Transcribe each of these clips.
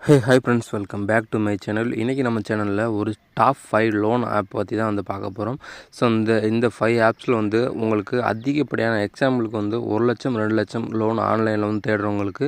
Hi friends, welcome back to my channel. இன்றைக்கி நம்ம சேனலில் ஒரு டாப் 5 லோன் ஆப் பற்றி தான் வந்து பார்க்க போகிறோம். ஸோ இந்த 5 ஆப்ஸில் வந்து உங்களுக்கு அதிகப்படியான எக்ஸாம்பிளுக்கு வந்து 1 லட்சம் 2 லட்சம் லோன் ஆன்லைனில் வந்து தேடுறவங்களுக்கு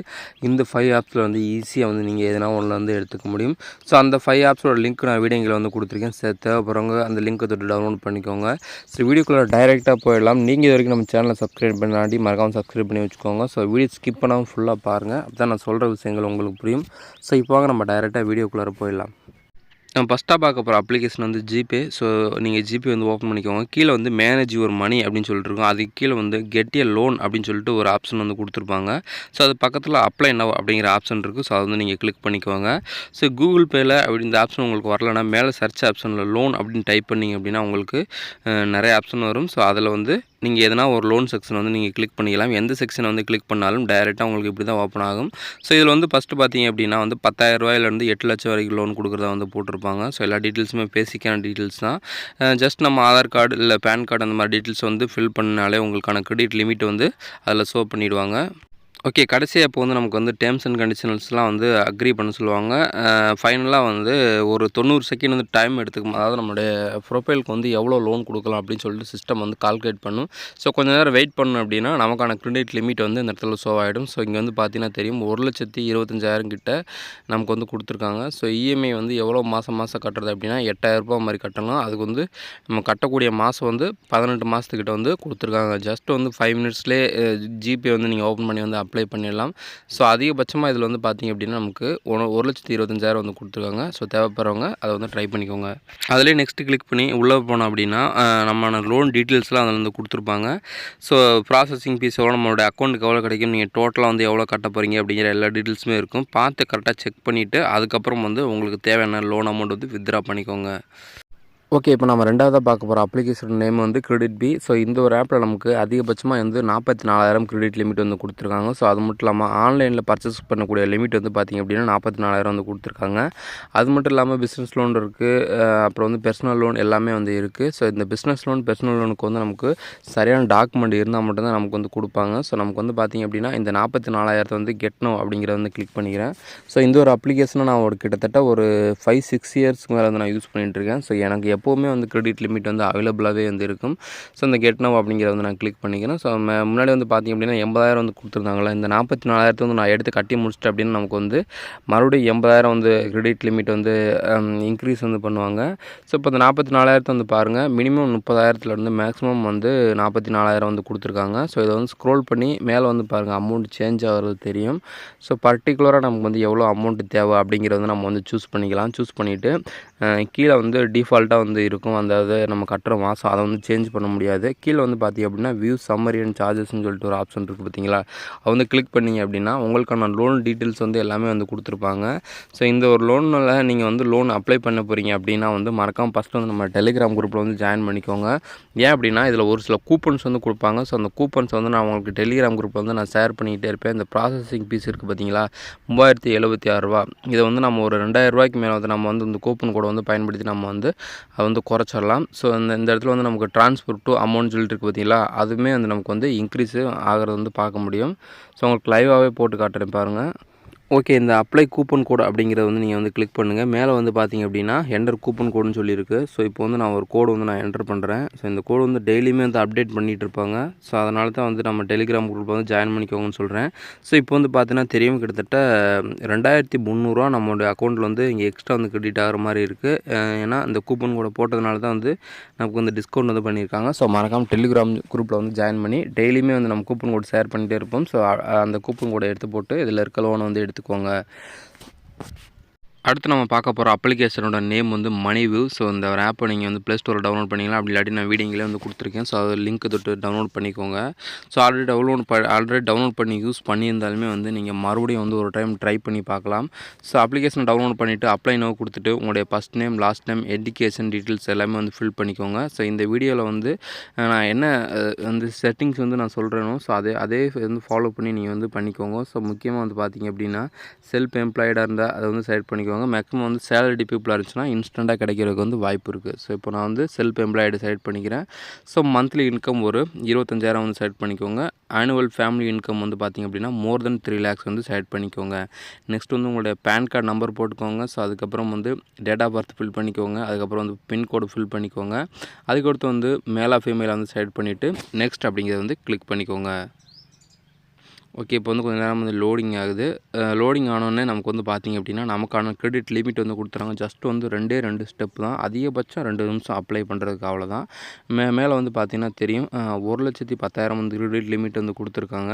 இந்த 5 ஆப்ஸில் வந்து ஈஸியாக வந்து நீங்கள் எதனா ஒன்றில் வந்து எடுத்துக்க முடியும். ஸோ அந்த 5 ஆப்ஸோட லிங்க் நான் வீடியோங்களை வந்து கொடுத்துருக்கேன். தேவைப்படுறவங்க அந்த லிங்க்கை தொட்டு டவுன்லோட் பண்ணிக்கோங்க. ஸோ வீடியோக்குள்ளே டைரெக்டாக போயிடலாம். நீங்கள் இது வரைக்கும் நம்ம சேனலை சப்ஸ்கிரைப் பண்ணாடி மறக்காமல் சப்ஸ்கிரைப் பண்ணி வச்சுக்கோங்க. ஸோ வீடியோ ஸ்கிப் பண்ணாமல் ஃபுல்லாக பாருங்கள். அப்போ தான் நான் சொல்கிற விஷயங்கள் உங்களுக்கு புரியும். ஸோ இப்போ வாங்க நம்ம டைரெக்டாக வீடியோக்குள்ளே போயிடலாம். நம்ம ஃபஸ்ட்டாக பார்க்க போகிற அப்ளிகேஷன் வந்து ஜிபே. ஸோ நீங்கள் ஜிபே வந்து ஓப்பன் பண்ணிக்கோங்க. கீழே வந்து மேனேஜ் யுவர் மணி அப்படின்னு சொல்லிட்டு இருக்கும். அதுக்கு கீழே வந்து கெட் எ லோன் அப்படின்னு சொல்லிட்டு ஒரு ஆப்ஷன் வந்து கொடுத்துருப்பாங்க. ஸோ அது பக்கத்தில் அப்ளை நவ் அப்படிங்கிற ஆப்ஷன் இருக்குது. ஸோ அதை வந்து நீங்கள் கிளிக் பண்ணிக்கோங்க. ஸோ கூகுள் பேயில் அப்படி இந்த ஆப்ஷன் உங்களுக்கு வரலன்னா மேலே சர்ச் ஆப்ஷனில் லோன் அப்படின்னு டைப் பண்ணிங்க அப்படின்னா உங்களுக்கு நிறைய ஆப்ஷன் வரும். ஸோ அதில் வந்து நீங்கள் எதனா ஒரு லோன் செக்ஷன் வந்து நீங்கள் கிளிக் பண்ணிக்கலாம். எந்த செக்ஷனை வந்து கிளிக் பண்ணாலும் டைரெக்டாக உங்களுக்கு இப்படி தான் ஓப்பன் ஆகும். ஸோ இதில் வந்து ஃபஸ்ட்டு பார்த்தீங்க அப்படின்னா வந்து 10,000 ரூபாயிலேருந்து 8 லட்சம் வரைக்கும் லோன் கொடுக்குறதா வந்து போட்டிருப்பாங்க. ஸோ எல்லா டீட்டெயில்ஸுமே பேசிக்கான டீட்டெயில்ஸ் தான். ஜஸ்ட் நம்ம ஆதார் கார்டு இல்லை பேன் கார்டு அந்த மாதிரி டீட்டெயில்ஸ் வந்து ஃபில் பண்ணாலே உங்களுக்கான கிரெடிட் லிமிட் வந்து அதில் ஷோ பண்ணிவிடுவாங்க. ஓகே, கடைசியாக இப்போ வந்து நமக்கு வந்து டேர்ம்ஸ் அண்ட் கண்டிஷனல்ஸ்லாம் வந்து அக்ரி பண்ண சொல்லுவாங்க. ஃபைனலாக வந்து ஒரு 90 செகண்ட் வந்து டைம் எடுத்துக்கும். அதாவது நம்மளுடைய ப்ரொஃபைலுக்கு வந்து எவ்வளோ லோன் கொடுக்கலாம் அப்படின்னு சொல்லிட்டு சிஸ்டம் வந்து கால்குலேட் பண்ணும். ஸோ கொஞ்சம் நேரம் வெயிட் பண்ணணும் அப்படின்னா நமக்கான கிரெடிட் லிமிட் வந்து இந்த இடத்துல ஷோ ஆகிடும். ஸோ இங்கே வந்து பார்த்தீங்கன்னா தெரியும் 1,25,000 கிட்ட நமக்கு வந்து கொடுத்துருக்காங்க. ஸோ இஎம்ஐ வந்து எவ்வளோ மாதம் கட்டுறது அப்படின்னா 8,000 ரூபா மாதிரி கட்டணும். அதுக்கு வந்து நம்ம கட்டக்கூடிய மாதம் வந்து 18 மாதத்துக்கிட்ட வந்து கொடுத்துருக்காங்க. ஜஸ்ட் வந்து 5 மினிட்ஸ்லேயே ஜிபே வந்து நீங்கள் ஓப்பன் பண்ணி வந்து அப்ளை பண்ணிடலாம். ஸோ அதிகபட்சமாக இதில் வந்து பார்த்திங்க அப்படின்னா நமக்கு 1,25,000 வந்து கொடுத்துருக்காங்க. ஸோ தேவைப்படுறவங்க அதை வந்து ட்ரை பண்ணிக்கோங்க. அதிலே நெக்ஸ்ட்டு கிளிக் பண்ணி உள்ளே போனோம் அப்படின்னா நம்ம லோன் டீட்டெயில்ஸ்லாம் அதில் வந்து கொடுத்துருப்பாங்க. ஸோ ப்ராசஸிங் ஃபீஸ் எவ்வளோ, நம்மளோட அக்கௌண்ட்டுக்கு எவ்வளோ கிடைக்கும், நீங்கள் டோட்டலாக வந்து எவ்வளோ கட்ட போகிறீங்க அப்படிங்கிற எல்லா டீட்டெயில்ஸுமே இருக்கும். பார்த்து கரெக்டாக செக் பண்ணிவிட்டு அதுக்கப்புறம் வந்து உங்களுக்கு தேவையான லோன் அமௌண்ட் வந்து வித்ட்ரா பண்ணிக்கோங்க. ஓகே, இப்போ நம்ம ரெண்டாவதாக பார்க்க போகிற அப்ளிகேஷன் நேம் வந்து கிரெடிட் பி. ஸோ இந்த ஒரு ஆப்பில் நமக்கு அதிகபட்சமாக வந்து 44,000 கிரெடிட் லிமிட் வந்து கொடுத்துருக்காங்க. ஸோ அது மட்டும் இல்லாமல் ஆன்லைனில் பர்ச்சேஸ் பண்ணக்கூடிய லிமிட் வந்து பார்த்திங்க அப்படின்னா 44,000 வந்து கொடுத்துருக்காங்க. அது மட்டும் இல்லாமல் பிஸ்னஸ் லோன் இருக்குது, அப்புறம் வந்து பெர்சனல் லோன் எல்லாமே வந்து இருக்குது. ஸோ இந்த பிஸ்னஸ் லோன் பெர்சனல் லோனுக்கு வந்து நமக்கு சரியான டாக்குமெண்ட் இருந்தால் மட்டும்தான் நமக்கு வந்து கொடுப்பாங்க. ஸோ நமக்கு வந்து பார்த்திங்க அப்படின்னா இந்த 44,000 வந்து கெட் நவ் அப்படிங்கிறத வந்து கிளிக் பண்ணிக்கிறேன். ஸோ இந்த ஒரு அப்ளிகேஷனை நான் ஒரு கிட்டத்தட்ட ஒரு 5-6 இயர்ஸ்க்கு மேலே வந்து நான் யூஸ் பண்ணிகிட்ருக்கேன். ஸோ எனக்கு எப்போவுமே வந்து கிரெடிட் லிமிட் வந்து அவைலபிளாகவே வந்து இருக்கும். ஸோ இந்த கெட் நவ் அப்படிங்கிறத வந்து நான் கிளிக் பண்ணிக்கிறேன். ஸோ முன்னாடி வந்து பார்த்திங்க அப்படின்னா 80,000 வந்து கொடுத்துருந்தாங்களா, இந்த 44,000 வந்து நான் எடுத்து கட்டி முடிச்சிட்டேன் அப்படின்னா நமக்கு வந்து மறுபடியும் 80,000 வந்து கிரெடிட் லிமிட் வந்து இன்க்ரீஸ் வந்து பண்ணுவாங்க. ஸோ இப்போ இந்த 44,000 வந்து பாருங்கள், மினிமம் 30,000 மேக்ஸிமம் வந்து 44,000 வந்து கொடுத்துருக்காங்க. ஸோ இதை வந்து ஸ்க்ரோல் பண்ணி மேலே வந்து பாருங்கள் அமௌண்ட் சேஞ்ச் ஆகிறது தெரியும். ஸோ பர்டிகுலராக நமக்கு வந்து எவ்வளோ அமௌண்ட் தேவை அப்படிங்கிறத வந்து நம்ம வந்து சூஸ் பண்ணிக்கலாம். சூஸ் பண்ணிவிட்டு கீழே வந்து டிஃபால்ட்டாக வந்து இருக்கும், அந்த இதை நம்ம கட்டுற மாதம் அதை வந்து சேஞ்ச் பண்ண முடியாது. கீழே வந்து பார்த்திங்க அப்படின்னா வியூ சம்மரி அண்ட் சார்ஜஸ்ன்னு சொல்லிட்டு ஒரு ஆப்ஷன் இருக்குது பார்த்தீங்களா, அதை வந்து கிளிக் பண்ணிங்க அப்படின்னா உங்களுக்கான லோன் டீட்டெயில்ஸ் வந்து எல்லாமே வந்து கொடுத்துருப்பாங்க. ஸோ இந்த ஒரு லோனில் நீங்கள் வந்து லோன் அப்ளை பண்ண போகிறீங்க அப்படின்னா வந்து மறக்காமல் ஃபஸ்ட்டு வந்து நம்ம டெலிகிராம் குரூப்பில் வந்து ஜாயின் பண்ணிக்கோங்க. ஏன் அப்படின்னா இதில் ஒரு சில கூப்பன்ஸ் வந்து கொடுப்பாங்க. ஸோ அந்த கூப்பன்ஸ் வந்து நான் உங்களுக்கு டெலிகிராம் குரூப்பில் வந்து நான் ஷேர் பண்ணிக்கிட்டே இருப்பேன். இந்த ப்ராசஸிங் ஃபீஸ் இருக்குது பார்த்தீங்களா, 3,076 ரூபா. இதை வந்து நம்ம ஒரு 2,000 ரூபாய்க்கு மேலே வந்து நம்ம வந்து இந்த கூப்பன் கோடை வந்து பயன்படுத்தி நம்ம வந்து அதை வந்து குறைச்சிடலாம். ஸோ இந்த இடத்துல வந்து நமக்கு ட்ரான்ஸ்ஃபர் டு அமௌண்ட் சொல்லிட்டு இருக்குது பார்த்தீங்களா, அதுவுமே வந்து நமக்கு வந்து இன்க்ரீஸு ஆகிறது வந்து பார்க்க முடியும். ஸோ உங்களுக்கு லைவாகவே போட்டு காட்டுறேன் பாருங்கள். ஓகே, இந்த அப்ளை கூப்பன் கோடு அப்படிங்கிறத வந்து நீங்கள் வந்து கிளிக் பண்ணுங்கள். மேலே வந்து பார்த்திங்க அப்படின்னா என்டர் கூப்பன் கோடுன்னு சொல்லியிருக்கு. ஸோ இப்போ வந்து நான் ஒரு கோடு வந்து நான் என்டர் பண்ணுறேன். ஸோ இந்த கோடு வந்து டெய்லியுமே வந்து அப்டேட் பண்ணிகிட்டு இருப்பாங்க. ஸோ அதனால தான் வந்து நம்ம டெலிகிராம் குரூப்பில் வந்து ஜாயின் பண்ணிக்கோங்கன்னு சொல்கிறேன். ஸோ இப்போ வந்து பார்த்தீங்கன்னா தெரியும் கிட்டத்தட்ட 2,300 ரூபா நம்மளுடைய அக்கௌண்ட்டில் வந்து இங்கே எக்ஸ்ட்ரா வந்து கிரெடிட் ஆகிற மாதிரி இருக்குது. ஏன்னா இந்த கூப்பன் கோடை போட்டதுனால தான் வந்து நமக்கு வந்து டிஸ்கவுண்ட் வந்து பண்ணியிருக்காங்க. ஸோ மறக்காமல் டெலிகிராம் குரூப்பில் வந்து ஜாயின் பண்ணி டெய்லியுமே வந்து நம்ம கூப்பன் கோடு ஷேர் பண்ணிகிட்டே இருப்போம். ஸோ அந்த கூப்பன் கோடை எடுத்து போட்டு இதில் இருக்க லோனை வந்து எடுத்துக்கோங்க. அடுத்து நம்ம பார்க்க போகிற அப்ளிகேஷனோட நேம் வந்து மணிவியூ. ஸோ இந்த ஒரு ஆப்பை நீங்கள் வந்து ப்ளே ஸ்டோரில் டவுன்லோட் பண்ணிக்கலாம். அப்படி இல்லாட்டி நான் வீடியோங்களே வந்து கொடுத்துருக்கேன். ஸோ அது லிங்க் தொட்டு டவுன்லோட் பண்ணிக்கோங்க. ஸோ ஆல்ரெடி டவுன்லோட் பண்ணி யூஸ் பண்ணியிருந்தாலுமே வந்து நீங்கள் மறுபடியும் வந்து ஒரு டைம் ட்ரை பண்ணி பார்க்கலாம். ஸோ அப்ளிகேஷன் டவுன்லோட் பண்ணிவிட்டு அப்ளை நவ் கொடுத்துட்டு உங்களுடைய first name, last name, education details எல்லாமே வந்து ஃபில் பண்ணிக்கோங்க. ஸோ இந்த வீடியோவில் வந்து நான் என்ன வந்து செட்டிங்ஸ் வந்து நான் சொல்கிறேனோ ஸோ அதே வந்து ஃபாலோ பண்ணி நீங்கள் வந்து பண்ணிக்கோங்க. ஸோ முக்கியமாக வந்து பார்த்திங்க அப்படின்னா செல்ஃப் எம்ப்ளாய்டாக இருந்தால் அதை வந்து செலக்ட் பண்ணிக்கோங்க. பண்ணிக்கோங்க. மேக்ஸிமம் வந்து சேலரி பீப்புளாக இருந்துச்சுன்னா இன்ஸ்டண்ட்டாக கிடைக்கிறதுக்கு வந்து வாய்ப்பு இருக்குது. ஸோ இப்போ நான் வந்து செல்ஃப் எம்ப்ளாய்டு செலக்ட் பண்ணிக்கிறேன். ஸோ மந்த்லி இன்கம் ஒரு 25,000 வந்து செலக்ட் பண்ணிக்கோங்க. ஆனுவல் ஃபேமிலி இன்கம் வந்து பார்த்திங்க அப்படின்னா மோர் தென் 3 lakhs வந்து செலக்ட் பண்ணிக்கோங்க. நெக்ஸ்ட் வந்து உங்களுடைய பேன் கார்டு நம்பர் போட்டுக்கோங்க. ஸோ அதுக்கப்புறம் வந்து டேட் ஆஃப் பர்த் ஃபில் பண்ணிக்கோங்க. அதுக்கப்புறம் வந்து பின்கோடு ஃபில் பண்ணிக்கோங்க. அதுக்கடுத்து வந்து மேலா ஃபீமேலாக வந்து செலக்ட் பண்ணிவிட்டு நெக்ஸ்ட் அப்படிங்கிறத வந்து கிளிக் பண்ணிக்கோங்க. ஓகே, இப்போ வந்து கொஞ்சம் நேரம் வந்து லோடிங் ஆகுது. லோடிங் ஆனோடனே நமக்கு வந்து பார்த்திங்க அப்படின்னா நமக்கான கிரெடிட் லிமிட் வந்து கொடுத்துறாங்க. ஜஸ்ட் வந்து 2 ஸ்டெப் தான், அதிகபட்சம் 2 நிமிஷம் அப்ளை பண்ணுறதுக்கு அவ்வளோதான். மேலே வந்து பார்த்திங்கன்னா தெரியும் 1,10,000 வந்து கிரெடிட் லிமிட் வந்து கொடுத்துருக்காங்க.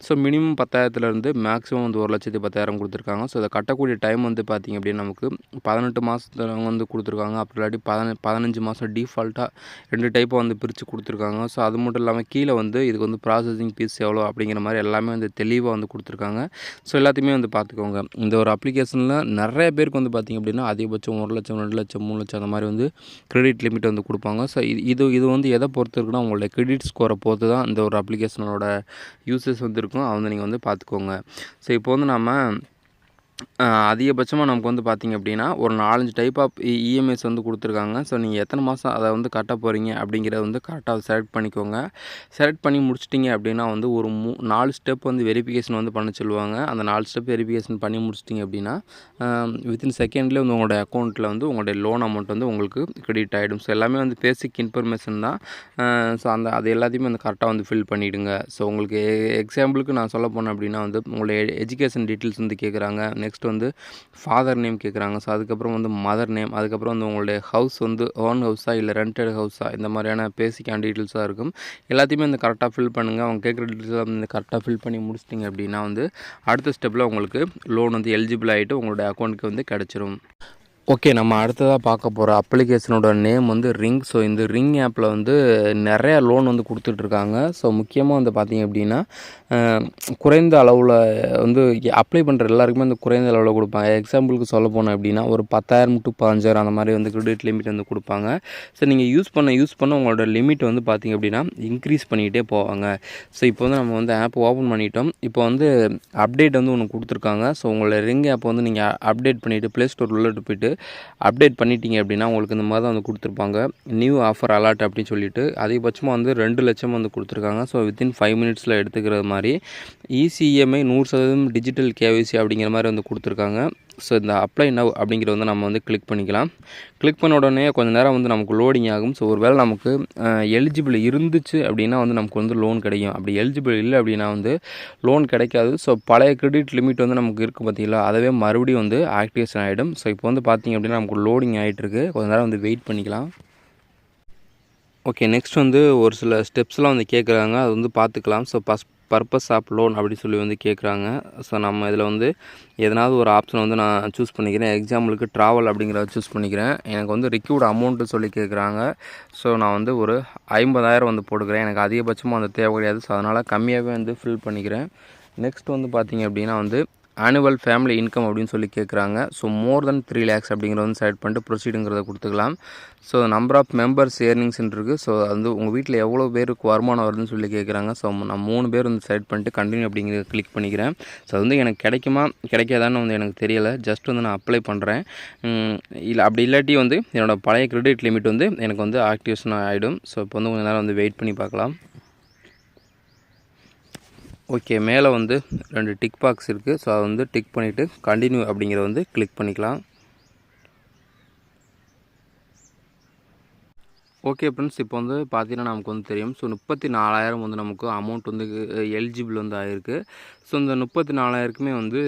ஸோ மினிமம் 10,000லேருந்து மேக்ஸிமம் வந்து 1,10,000 கொடுத்துருக்காங்க. ஸோ அதை கட்டக்கூடிய டைம் வந்து பார்த்திங்க அப்படின்னா நமக்கு 18 மாதத்துல வந்து கொடுத்துருக்காங்க. அப்படி இல்லாட்டி 15 மாதம் டிஃபால்ட்டாக 2 டைப்பாக வந்து பிரித்து கொடுத்துருக்காங்க. ஸோ அது மட்டும் இல்லாமல் கீழே வந்து இதுக்கு வந்து ப்ராசஸிங் ஃபீஸ் எவ்வளோ அப்படிங்கிற மாதிரி எல்லாமே வந்து தெளிவாக வந்து கொடுத்துருக்காங்க. ஸோ எல்லாத்தையுமே வந்து பார்த்துக்கோங்க. இந்த ஒரு அப்ளிகேஷனில் நிறைய பேருக்கு வந்து பார்த்திங்க அப்படின்னா அதிகபட்சம் 1,00,000 2,00,000 3,00,000 அந்த மாதிரி வந்து கிரெடிட் லிமிட் வந்து கொடுப்பாங்க. ஸோ இது வந்து எதை பொறுத்து இருக்குன்னா உங்களுடைய கிரெடிட் ஸ்கோரை பொறுத்து தான் இந்த ஒரு அப்ளிகேஷனோட யூசஸ் வந்து இருக்கும். அதை வந்து நீங்கள் வந்து பார்த்துக்கோங்க. ஸோ இப்போ வந்து நம்ம அதிகபட்சமாக நமக்கு வந்து பார்த்திங்க அப்படின்னா ஒரு 4-5 டைப் ஆஃப் இஎம்ஐஸ் வந்து கொடுத்துருக்காங்க. ஸோ நீங்கள் எத்தனை மாதம் அதை வந்து கட்ட போகிறீங்க அப்படிங்கிறத வந்து கரெக்டாக செலக்ட் பண்ணிக்கோங்க. செலக்ட் பண்ணி முடிச்சிட்டிங்க அப்படின்னா வந்து ஒரு 4 ஸ்டெப் வந்து வெரிஃபிகேஷன் வந்து பண்ண சொல்லுவாங்க. அந்த 4 ஸ்டெப் வெரிஃபிகேஷன் பண்ணி முடிச்சிட்டிங்க அப்படின்னா வித்தின் செகண்ட்லேயே வந்து உங்களுடைய அக்கௌண்ட்டில் வந்து உங்களுடைய லோன் அமௌண்ட் வந்து உங்களுக்கு கிரெடிட் ஆகிடும். ஸோ எல்லாமே வந்து பேசிக் இன்ஃபர்மேஷன் தான். ஸோ அது எல்லாத்தையுமே வந்து கரெக்டாக வந்து ஃபில் பண்ணிவிடுங்க. ஸோ உங்களுக்கு எக்ஸாம்பிளுக்கு நான் சொல்ல போனேன் அப்படின்னா வந்து உங்களுடைய எஜுகேஷன் டீட்டெயில்ஸ் வந்து கேட்குறாங்க. நெக்ஸ்ட் வந்து ஃபாதர் நேம் கேட்குறாங்க. ஸோ அதுக்கப்புறம் வந்து மதர் நேம், அதுக்கப்புறம் வந்து உங்களுடைய ஹவுஸ் வந்து ஓன் ஹவுஸா இல்லை ரெண்டட் ஹவுஸா, இந்த மாதிரியான பேசிக்கான டீட்டெயில்ஸாக இருக்கும். எல்லாத்தையுமே வந்து கரெக்டாக ஃபில் பண்ணுங்கள். அவங்க கேட்குற டீட்டெயில்ஸை வந்து கரெக்டாக ஃபில் பண்ணி முடிச்சிட்டிங்க அப்படின்னா வந்து அடுத்த ஸ்டெப்பில் உங்களுக்கு லோன் வந்து எலிஜிபிள் ஆகிட்டு உங்களுடைய அக்கௌண்ட்டுக்கு வந்து கிடச்சிரும். ஓகே, நம்ம அடுத்ததாக பார்க்க போகிற அப்ளிகேஷனோட நேம் வந்து ரிங். ஸோ இந்த ரிங் ஆப்பில் வந்து நிறையா லோன் வந்து கொடுத்துட்ருக்காங்க. ஸோ முக்கியமாக வந்து பார்த்திங்க அப்படின்னா குறைந்த அளவில் வந்து அப்ளை பண்ணுற எல்லாருக்குமே வந்து குறைந்த அளவில் கொடுப்பாங்க. எக்ஸாம்பிளுக்கு சொல்ல போனோம் அப்படின்னா ஒரு 10,000 to 15,000 அந்த மாதிரி வந்து கிரெடிட் லிமிட் வந்து கொடுப்பாங்க. ஸோ நீங்கள் யூஸ் பண்ண உங்களோட லிமிட் வந்து பார்த்திங்க அப்படின்னா இன்க்ரீஸ் பண்ணிகிட்டே போவாங்க. ஸோ இப்போ வந்து நம்ம வந்து ஆப் ஓப்பன் பண்ணிட்டோம். இப்போ வந்து அப்டேட் வந்து ஒன்று கொடுத்துருக்காங்க. ஸோ உங்களோட ரிங் ஆப் வந்து நீங்கள் அப்டேட் பண்ணிவிட்டு ப்ளே ஸ்டோர் உள்ளிட்டு போய்ட்டு அப்டேட் பண்ணிட்டீங்க அப்படின்னா உங்களுக்கு இந்த மாதிரி தான் வந்து கொடுத்துருப்பாங்க. நியூ ஆஃபர் அலர்ட் அப்படின்னு சொல்லிட்டு அதிகபட்சமாக வந்து 2 லட்சம் வந்து கொடுத்துருக்காங்க. ஸோ வித்தின் 5 minutesல எடுத்துக்கிற மாதிரி இசிஎம்ஐ 100% டிஜிட்டல் கேஒய்சி அப்படிங்கிற மாதிரி வந்து கொடுத்துருக்காங்க. ஸோ இந்த அப்ளை நவ் அப்படிங்கிறத வந்து நம்ம வந்து கிளிக் பண்ணிக்கலாம். கிளிக் பண்ண உடனே கொஞ்சம் நேரம் வந்து நமக்கு லோடிங் ஆகும். ஸோ ஒரு வேளை நமக்கு எலிஜிபிள் இருந்துச்சு அப்படின்னா வந்து நமக்கு வந்து லோன் கிடைக்கும். அப்படி எலிஜிபிள் இல்லை அப்படின்னா வந்து லோன் கிடைக்காது. ஸோ பழைய கிரெடிட் லிமிட் வந்து நமக்கு இருக்குது பார்த்தீங்களா, அதுவே மறுபடியும் வந்து ஆக்டிவேஷன் ஆகிடும். ஸோ இப்போ வந்து பார்த்திங்க அப்படின்னா நமக்கு லோடிங் ஆகிட்டுருக்கு. கொஞ்சம் நேரம் வந்து வெயிட் பண்ணிக்கலாம். ஓகே, நெக்ஸ்ட் வந்து ஒரு சில ஸ்டெப்ஸ்லாம் வந்து கேட்குறாங்க. அது வந்து பார்த்துக்கலாம். ஸோ பர்பஸ் ஆஃப் லோன் அப்படி சொல்லி வந்து கேட்குறாங்க. ஸோ நம்ம இதில் வந்து எதனாவது ஒரு ஆப்ஷன் வந்து நான் சூஸ் பண்ணிக்கிறேன். எக்ஸாம்பிளுக்கு ட்ராவல் அப்படிங்கிறத சூஸ் பண்ணிக்கிறேன். எனக்கு வந்து ரிக்யூர்ட் அமௌண்ட்டு சொல்லி கேட்குறாங்க. ஸோ நான் வந்து ஒரு 50,000 வந்து போட்டுக்கிறேன். எனக்கு அதிகபட்சமாக வந்து தேவை கிடையாது. ஸோ அதனால் கம்மியாகவே வந்து ஃபில் பண்ணிக்கிறேன். நெக்ஸ்ட் வந்து பார்த்திங்க அப்படின்னா வந்து ஆனுவல் ஃபேமிலி இன்கம் அப்படின்னு சொல்லி கேட்குறாங்க. ஸோ மோர் தென் 3 lakhs அப்படிங்கிறத வந்து செலக்ட் பண்ணிட்டு ப்ரொசீடுங்கிறத கொடுத்துக்கலாம். ஸோ நம்பர் ஆஃப் மெம்பர்ஸ் ஏர்னிங்ஸ்ன்னு இருக்குது. ஸோ அது வந்து உங்கள் வீட்டில் எவ்வளோ பேருக்கு வருமானம் வருதுன்னு சொல்லி கேட்குறாங்க. ஸோ நான் 3 பேர் வந்து செலக்ட் பண்ணிட்டு கண்டினியூ அப்படிங்கிறத கிளிக் பண்ணிக்கிறேன். ஸோ அது வந்து எனக்கு கிடைக்குமா கிடைக்காதான்னு வந்து எனக்கு தெரியலை. ஜஸ்ட் வந்து நான் அப்ளை பண்ணுறேன். இல்லை அப்படி இல்லாட்டி வந்து என்னோடய பழைய கிரெடிட் லிமிட் வந்து எனக்கு வந்து ஆக்டிவேஷன் ஆகிடும். ஸோ இப்போ வந்து கொஞ்சம் நேரம் வந்து வெயிட் பண்ணி பார்க்கலாம். ஓகே, மேலே வந்து 2 டிக் பாக்ஸ் இருக்குது. ஸோ அதை வந்து டிக் பண்ணிவிட்டு கண்டினியூ அப்படிங்கிறத வந்து கிளிக் பண்ணிக்கலாம். ஓகே ஃப்ரெண்ட்ஸ், இப்போ வந்து பார்த்தீங்கன்னா நமக்கு வந்து தெரியும். ஸோ 34,000 வந்து நமக்கு அமௌண்ட் வந்து எலிஜிபிள் வந்து ஆகிருக்கு. ஸோ இந்த 34,000க்குமே வந்து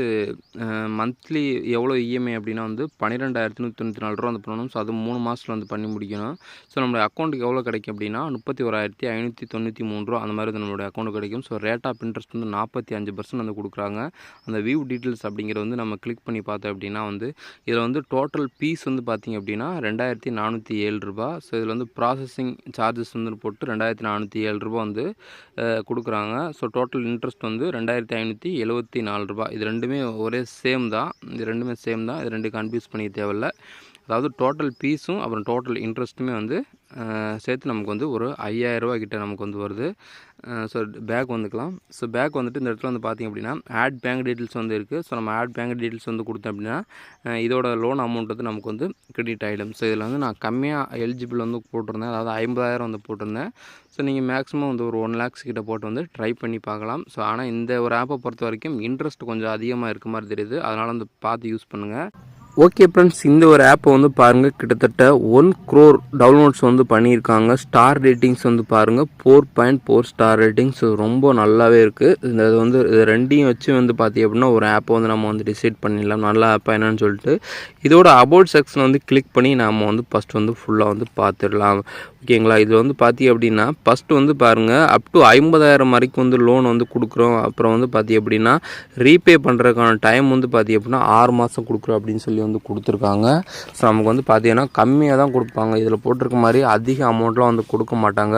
மந்த்லி எவ்வளோ இஎம்ஐ அப்படின்னா வந்து 12,194 ரூபா வந்து பண்ணணும். ஸோ அது 3 மாதத்தில் வந்து பண்ணி முடிக்கணும். ஸோ நம்மளுடைய அக்கௌண்ட்டுக்கு எவ்வளோ கிடைக்கும் அப்படின்னா 31,593 ரூபா அந்த மாதிரி வந்து நம்மளுடைய அக்கௌண்ட் கிடைக்கும். ஸோ ரேட் ஆஃப் இன்ட்ரெஸ்ட் வந்து 45% வந்து கொடுக்குறாங்க. அந்த வியூ டீட்டெயில்ஸ் அப்படிங்கிறது வந்து நம்ம கிளிக் பண்ணி பார்த்தோம் அப்படின்னா வந்து இதில் வந்து டோட்டல் ஃபீஸ் வந்து பார்த்திங்க அப்படின்னா 2,407 ரூபா. ஸோ இதில் வந்து ப்ராசஸிங் சார்ஜஸ் வந்து போட்டு 2,407 ரூபா வந்து கொடுக்குறாங்க. ஸோ டோட்டல் இன்ட்ரெஸ்ட் வந்து 2,574 ரூபா. இது ரெண்டுமே ஒரே சேம் தான். இது ரெண்டுமே கன்ஃபியூஸ் பண்ணிக்க தேவையில்ல. அதாவது டோட்டல் ஃபீஸும் அப்புறம் டோட்டல் இன்ட்ரெஸ்ட்டுமே வந்து சேர்த்து நமக்கு வந்து ஒரு 5000 ரூபா கிட்ட நமக்கு வந்து வருது. ஸோ பேக் வந்துக்கலாம். ஸோ பேக் வந்துட்டு இந்த இடத்துல வந்து பார்த்திங்க அப்படின்னா ஆட் பேங்க் டீட்டெயில்ஸ் வந்து இருக்குது. ஸோ நம்ம ஆட் பேங்க் டீட்டெயில்ஸ் வந்து கொடுத்தோம் அப்படின்னா இதோட லோன் அமௌண்ட் வந்து நமக்கு வந்து கிரெடிட் ஆகிடும். ஸோ இதில் வந்து நான் கம்மியாக எலிஜிபிள் வந்து போட்டிருந்தேன், அதாவது 50000 வந்து போட்டிருந்தேன். ஸோ நீங்கள் மேக்ஸிமம் வந்து ஒரு 1 lakhs கிட்ட போட்டு வந்து ட்ரை பண்ணி பார்க்கலாம். ஸோ ஆனால் இந்த ஒரு ஆப்பை பொறுத்த வரைக்கும் இன்ட்ரெஸ்ட் கொஞ்சம் அதிகமாக இருக்க மாதிரி தெரியுது, அதனால் வந்து பார்த்து யூஸ் பண்ணுங்கள். ஓகே ஃப்ரெண்ட்ஸ், இந்த ஒரு ஆப்பை வந்து பாருங்கள், கிட்டத்தட்ட 1 crore டவுன்லோட்ஸ் வந்து பண்ணியிருக்காங்க. ஸ்டார் ரேட்டிங்ஸ் வந்து பாருங்கள் 4.4 ஸ்டார் ரேட்டிங்ஸ், ரொம்ப நல்லாவே இருக்குது. இந்த இது வந்து இது ரெண்டையும் வச்சு வந்து பார்த்திங்க அப்படின்னா ஒரு ஆப்பை வந்து நம்ம வந்து டிசைட் பண்ணிடலாம் நல்ல ஆப்பாக என்னன்னு சொல்லிட்டு. இதோட அபவுட் செக்ஷன் வந்து கிளிக் பண்ணி நாம் வந்து ஃபஸ்ட்டு வந்து ஃபுல்லாக வந்து பார்த்துடலாம். ஓகேங்களா, இது வந்து பார்த்திங்க அப்படின்னா ஃபஸ்ட்டு வந்து பாருங்கள் அப் டு 50000 வரைக்கும் வந்து லோன் வந்து கொடுக்குறோம். அப்புறம் வந்து பார்த்திங்க அப்படின்னா ரீபே பண்ணுறதுக்கான டைம் வந்து பார்த்திங்க அப்படின்னா 6 மாதம் கொடுக்குறோம் அப்படின்னு சொல்லி வந்து கொடுத்துருக்காங்க. ஸோ நமக்கு வந்து பார்த்திங்கன்னா கம்மியாக தான் கொடுப்பாங்க, இதில் போட்டிருக்க மாதிரி அதிக அமௌண்ட்லாம் வந்து கொடுக்க மாட்டாங்க.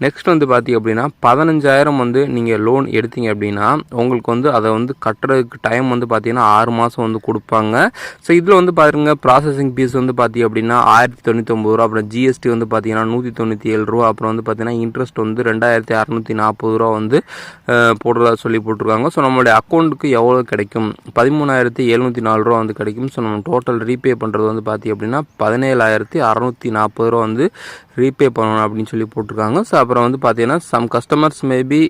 நெக்ஸ்ட் வந்து பார்த்திங்க அப்படின்னா 15000 வந்து நீங்கள் லோன் எடுத்தீங்க அப்படின்னா உங்களுக்கு வந்து அதை வந்து கட்டுறதுக்கு டைம் வந்து பார்த்திங்கன்னா 6 மாதம் வந்து கொடுப்பாங்க. ஸோ இதில் வந்து பாருங்கள் ப்ராசஸிங் ஃபீஸ் வந்து பார்த்திங்க அப்படின்னா 1099 ரூபா, அப்புறம் ஜிஎஸ்டி வந்து பார்த்திங்கன்னா 197 ரூபா, அப்புறம் வந்து பார்த்திங்கன்னா இன்ட்ரெஸ்ட் வந்து 2640 ரூபா வந்து போடுறதா சொல்லி போட்டிருக்காங்க. ஸோ நம்மளுடைய அக்கௌண்ட்டுக்கு எவ்வளோ கிடைக்கும், 13704 ரூபா வந்து கிடைக்கும். ஸோ நம்ம டோட்டல் ரீபே பண்ணுறது வந்து பார்த்திங்க அப்படின்னா 17640 ரூபா வந்து ரீபே பண்ணணும் அப்படின்னு சொல்லி போட்டிருக்காங்க. ஸோ அப்புறம் வந்து பார்த்திங்கன்னா சம் கஸ்டமர்ஸ் மேபி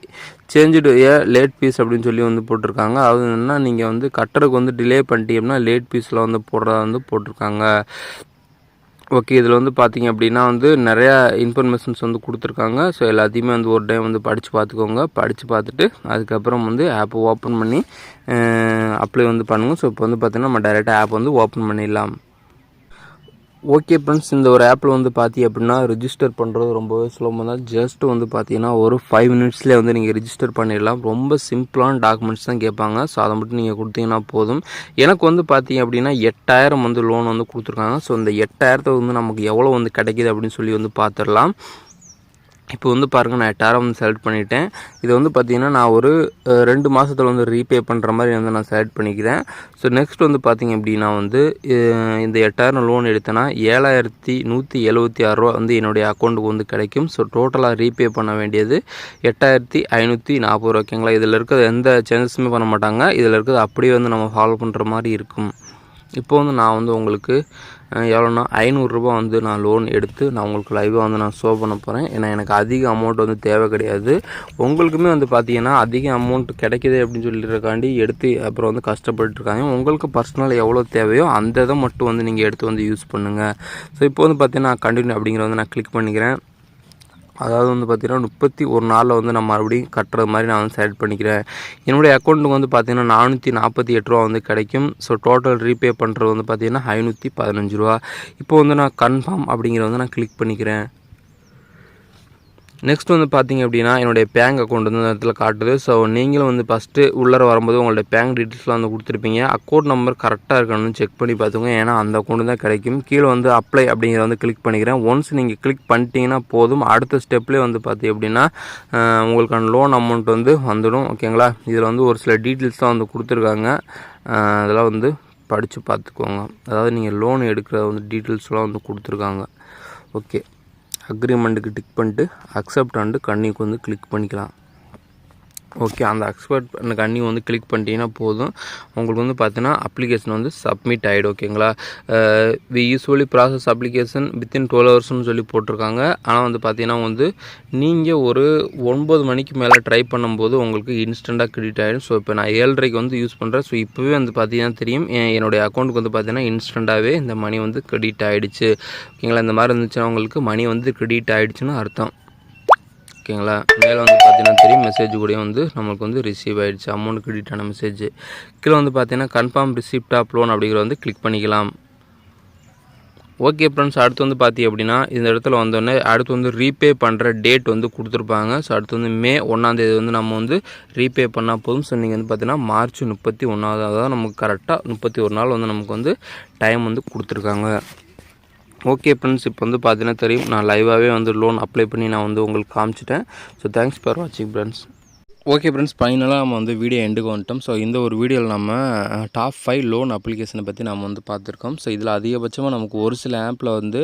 சேஞ்சுடு ஏ லேட் ஃபீஸ் அப்படின்னு சொல்லி வந்து போட்டிருக்காங்க. அதாவது என்னென்னா நீங்கள் வந்து கட்டுறதுக்கு வந்து டிலே பண்ணிட்டீங்கன்னா லேட் ஃபீஸில் வந்து போடுறதா வந்து போட்டிருக்காங்க. ஓகே, இதில் வந்து பார்த்திங்க அப்படின்னா வந்து நிறையா இன்ஃபர்மேஷன்ஸ் வந்து கொடுத்துருக்காங்க. ஸோ எல்லாத்தையுமே வந்து ஒரு டைம் வந்து படித்து பார்த்துக்கோங்க. படித்து பார்த்துட்டு அதுக்கப்புறம் வந்து ஆப்பை ஓப்பன் பண்ணி அப்ளை வந்து பண்ணுங்கள். ஸோ இப்போ வந்து பார்த்திங்கன்னா நம்ம டைரெக்டாக ஆப் வந்து ஓப்பன் பண்ணிடலாம். ஓகே ஃப்ரெண்ட்ஸ், இந்த ஒரு ஆப்பில் வந்து பார்த்திங்க அப்படின்னா ரிஜிஸ்டர் பண்ணுறது ரொம்பவே சுலபம் தான். ஜஸ்ட் வந்து பார்த்திங்கன்னா ஒரு 5 minutesலேயே வந்து நீங்கள் ரிஜிஸ்டர் பண்ணிடலாம். ரொம்ப சிம்பிளான டாக்குமெண்ட்ஸ் தான் கேட்பாங்க. ஸோ அதை மட்டும் நீங்கள் கொடுத்தீங்கன்னா போதும். எனக்கு வந்து பார்த்திங்க அப்படின்னா 8000 வந்து லோன் வந்து கொடுத்துருக்காங்க. ஸோ இந்த 8000 வந்து நமக்கு எவ்வளோ வந்து கிடைக்கிது அப்படின்னு சொல்லி வந்து பார்த்துடலாம். இப்போ வந்து பாருங்கள், நான் 8000 வந்து செலக்ட் பண்ணிட்டேன். இது வந்து பார்த்திங்கன்னா நான் ஒரு 2 மாதத்தில் வந்து ரீபே பண்ணுற மாதிரி வந்து நான் செலக்ட் பண்ணிக்கிறேன். ஸோ நெக்ஸ்ட் வந்து பார்த்திங்க அப்படின்னா வந்து இந்த 8000 லோன் எடுத்தேன்னா 7176 ரூபா வந்து என்னுடைய அக்கௌண்ட்டுக்கு வந்து கிடைக்கும். ஸோ டோட்டலாக ரீபே பண்ண வேண்டியது 8540 ரூபா. ஓகேங்களா, இதில் இருக்கிறது எந்த சேஞ்சஸுமே பண்ண மாட்டாங்க, இதில் இருக்கிறது அப்படியே வந்து நம்ம ஃபாலோ பண்ணுற மாதிரி இருக்கும். இப்போ வந்து நான் வந்து உங்களுக்கு எவ்வளோனா 500 ரூபா வந்து நான் லோன் எடுத்து நான் உங்களுக்கு லைவாக வந்து நான் ஷோ பண்ண போகிறேன். ஏன்னா எனக்கு அதிக அமௌண்ட் வந்து தேவை கிடையாது. உங்களுக்குமே வந்து பார்த்திங்கன்னா அதிக அமௌண்ட் கிடைக்கிது அப்படின்னு சொல்லியிருக்காண்டி எடுத்து அப்புறம் வந்து கஷ்டப்பட்டுருக்காங்க. உங்களுக்கு பர்சனல் எவ்வளோ தேவையோ அந்த இதை மட்டும் வந்து நீங்கள் எடுத்து வந்து யூஸ் பண்ணுங்கள். ஸோ இப்போ வந்து பார்த்திங்கன்னா கண்டினியூ அப்படிங்கிற வந்து நான் கிளிக் பண்ணிக்கிறேன். அதாவது வந்து பார்த்திங்கன்னா 31 நாளில் வந்து நான் மறுபடியும் கட்டுறது மாதிரி நான் வந்து செலக்ட் பண்ணிக்கிறேன். என்னுடைய அக்கௌண்ட்டுக்கு வந்து பார்த்திங்கன்னா 448 ரூபா வந்து கிடைக்கும். ஸோ டோட்டல் ரீபே பண்ணுறது வந்து பார்த்திங்கன்னா 515 ரூபா. இப்போ வந்து நான் கன்ஃபார்ம் அப்படிங்கிறத வந்து நான் கிளிக் பண்ணிக்கிறேன். நெக்ஸ்ட் வந்து பார்த்திங்க அப்படின்னா என்னுடைய பேங்க் அக்கௌண்ட் வந்து இந்த இடத்துல காட்டுது. ஸோ நீங்களும் வந்து ஃபஸ்ட்டு உள்ளே வரும்போது உங்களுடைய பேங்க் டீட்டெயில்ஸ்லாம் வந்து கொடுத்துருப்பீங்க. அக்கௌண்ட் நம்பர் கரெக்டாக இருக்கணும்னு செக் பண்ணி பார்த்துங்க, ஏன்னா அந்த அக்கௌண்ட் தான் கிடைக்கும். கீழே வந்து அப்ளை அப்படிங்கிறத வந்து கிளிக் பண்ணிக்கிறேன். ஒன்ஸ் நீங்கள் கிளிக் பண்ணிட்டீங்கன்னா போதும், அடுத்த ஸ்டெப்லேயே வந்து பார்த்திங்க அப்படின்னா உங்களுக்கான லோன் அமௌண்ட் வந்து வந்துடும். ஓகேங்களா, இதில் வந்து ஒரு சில டீட்டெயில்ஸ்லாம் வந்து கொடுத்துருக்காங்க, அதெல்லாம் வந்து படித்து பார்த்துக்கோங்க. அதாவது நீங்கள் லோன் எடுக்கிற வந்து டீட்டெயில்ஸ்லாம் வந்து கொடுத்துருக்காங்க. ஓகே, அக்ரிமெண்ட்டுக்கு டிக் பண்ணிட்டு அக்செப்ட் அண்டு கன்னிக்கு வந்து கிளிக் பண்ணிக்கலாம். ஓகே, அந்த அக்செப்ட் அந்த கன்னி வந்து கிளிக் பண்ணிட்டீங்கன்னா போதும், உங்களுக்கு வந்து பார்த்தீங்கன்னா அப்ளிகேஷன் வந்து சப்மிட் ஆகிடும். ஓகேங்களா, we usually process application within 12 ஹவர்ஸ்னு சொல்லி போட்டிருக்காங்க. ஆனால் வந்து பார்த்தீங்கன்னா வந்து நீங்கள் ஒரு 9 மணிக்கு மேலே ட்ரை பண்ணும்போது உங்களுக்கு இன்ஸ்டண்ட்டாக கிரெடிட் ஆகிடும். ஸோ இப்போ நான் 7:30 வந்து யூஸ் பண்ணுறேன். ஸோ இப்போவே வந்து பார்த்தீங்கன்னா தெரியும், என்னுடைய அக்கௌண்ட்டுக்கு வந்து பார்த்தீங்கன்னா இன்ஸ்டண்ட்டாகவே இந்த மணி வந்து கிரெடிட் ஆகிடுச்சு. ஓகேங்களா, இந்த மாதிரி இருந்துச்சுன்னா உங்களுக்கு மணி வந்து கிரெடிட் ஆகிடுச்சுன்னு அர்த்தம். ஓகேங்களா, மேலே வந்து பார்த்தீங்கன்னா தெரியும், மெசேஜ் கூட வந்து நம்மளுக்கு வந்து ரிசீவ் ஆகிடுச்சு, அமௌண்ட் கிரெடிட் ஆன மெசேஜ். கீழே வந்து பார்த்தீங்கன்னா கன்ஃபார்ம் ரிசிப்ட் ஆஃப் லோன் அப்படிங்கிற வந்து கிளிக் பண்ணிக்கலாம். ஓகே ஃப்ரெண்ட்ஸ், அடுத்து வந்து பார்த்திங்க அப்படின்னா இந்த இடத்துல வந்தோடனே அடுத்து வந்து ரீபே பண்ணுற டேட் வந்து கொடுத்துருப்பாங்க. ஸோ அடுத்து வந்து May 1 வந்து நம்ம வந்து ரீபே பண்ணால் போதும். ஸோ நீங்கள் வந்து பார்த்தீங்கன்னா March 31 தான் நமக்கு கரெக்டாக 31 நாள் வந்து நமக்கு வந்து டைம் வந்து கொடுத்துருக்காங்க. ஓகே ஃப்ரெண்ட்ஸ், இப்போ வந்து பார்த்தீங்கன்னா தெரியும், நான் லைவாகவே வந்து லோன் அப்ளை பண்ணி நான் வந்து உங்களுக்கு காமிச்சிட்டேன். ஸோ தேங்க்ஸ் ஃபார் வாட்சிங் ஃப்ரெண்ட்ஸ். ஓகே ஃப்ரெண்ட்ஸ், ஃபைனலாக நம்ம வந்து வீடியோ எண்டுக்கு வந்துட்டோம். ஸோ இந்த ஒரு வீடியோவில் நம்ம டாப் 5 லோன் அப்ளிகேஷனை பற்றி நம்ம வந்து பார்த்துருக்கோம். ஸோ இதில் அதிகபட்சமாக நமக்கு ஒரு சில ஆப்பில் வந்து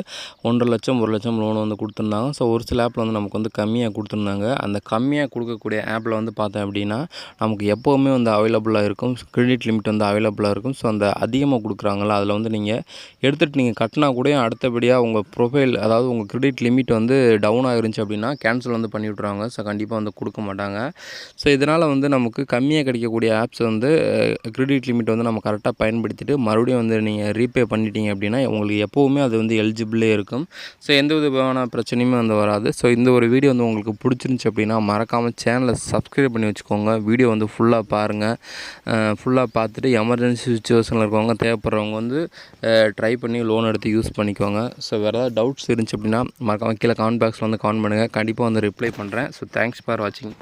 1,50,000 1,00,000 லோன் வந்து கொடுத்துருந்தாங்க. ஸோ ஒரு சில ஆப்பில் வந்து நமக்கு வந்து கம்மியாக கொடுத்துருந்தாங்க. அந்த கம்மியாக கொடுக்கக்கூடிய ஆப்பில் வந்து பார்த்தேன் அப்படின்னா நமக்கு எப்போவுமே வந்து அவைலபிளாக இருக்கும். கிரெடிட் லிமிட் வந்து அவைலபிளாக இருக்கும். ஸோ அந்த அதிகமாக கொடுக்குறாங்களா அதில் வந்து நீங்கள் எடுத்துகிட்டு நீங்கள் கட்டினா கூட அடுத்தபடியாக உங்கள் ப்ரொஃபைல், அதாவது உங்கள் கிரெடிட் லிமிட் வந்து டவுன் ஆகிருந்துச்சு அப்படின்னா கேன்சல் வந்து பண்ணி விட்ருவாங்க. ஸோ கண்டிப்பாக வந்து கொடுக்க மாட்டாங்க. ஸோ இதனால் வந்து நமக்கு கம்மியாக கிடைக்கக்கூடிய ஆப்ஸ் வந்து கிரெடிட் லிமிட் வந்து நம்ம கரெக்டாக பயன்படுத்திட்டு மறுபடியும் வந்து நீங்கள் ரீபே பண்ணிட்டீங்க அப்படின்னா உங்களுக்கு எப்போவுமே அது வந்து எலிஜிபிளே இருக்கும். ஸோ எந்த விதமான பிரச்சனையுமே வந்து வராது. ஸோ இந்த ஒரு வீடியோ வந்து உங்களுக்கு பிடிச்சிருந்துச்சி அப்படின்னா மறக்காமல் சேனலை சப்ஸ்கிரைப் பண்ணி வச்சுக்கோங்க. வீடியோ வந்து ஃபுல்லாக பாருங்கள். ஃபுல்லாக பார்த்துட்டு எமர்ஜென்சி சுச்சுவேஷனில் இருக்கவங்க, தேவைப்படுறவங்க வந்து ட்ரை பண்ணி லோன் எடுத்து யூஸ் பண்ணிக்கோங்க. ஸோ வேறு ஏதாவது டவுட்ஸ் இருந்துச்சு அப்படின்னா மறக்காமல் கீழே கமெண்ட் பாக்ஸில் வந்து கமெண்ட் பண்ணுங்கள். கண்டிப்பாக வந்து ரிப்ளை பண்ணுறேன். ஸோ தேங்க்ஸ் ஃபார் வாட்சிங்.